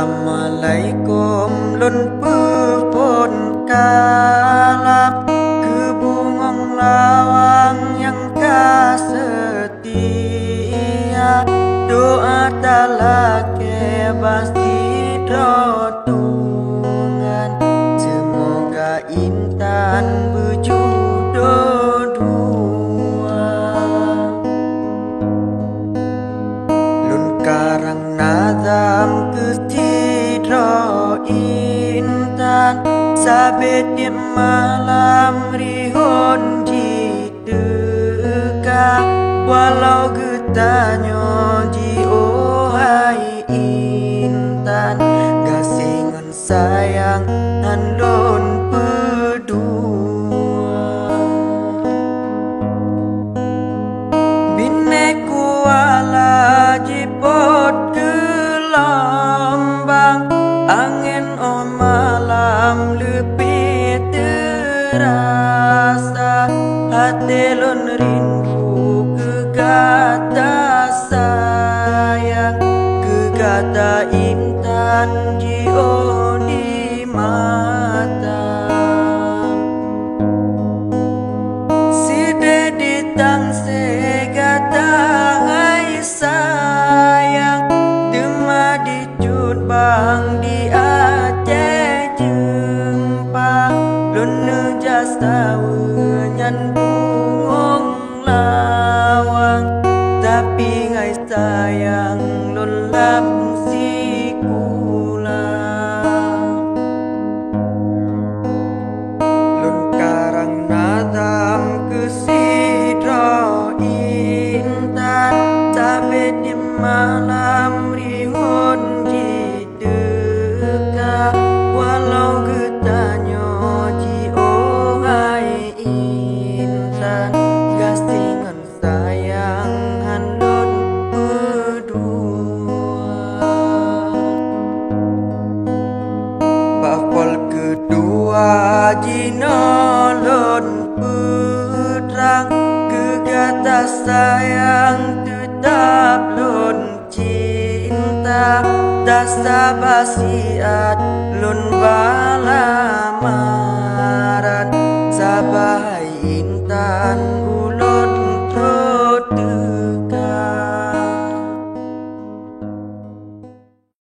Assalamualaikum lun pun kalap kebungong lawang yang setia doa talake basti drotungan semoga intan berjodoh dua lun karang nazam kesidro intan sabit di malam rihon di deka walau getanyo di ohai intan gasingan sayang handon berdua bineku ala jipot gelombang angin o malam lebih terasa hati lon rindu kegata sayang kegata intan jio di mata side ditang segata hai sayang dema dicut bang di Aceh jumpa lun jasa wenyan bungong lawang tapi ngai sayang lun lam si kula lun karang nazam kesidro intan sampai di malam rihon di deka walau getanyo ji ohai insan gasingan sayang handon berdua bakal kedua jinolon putrang kegata sayang tetap lon cinta dasa basiat lon bala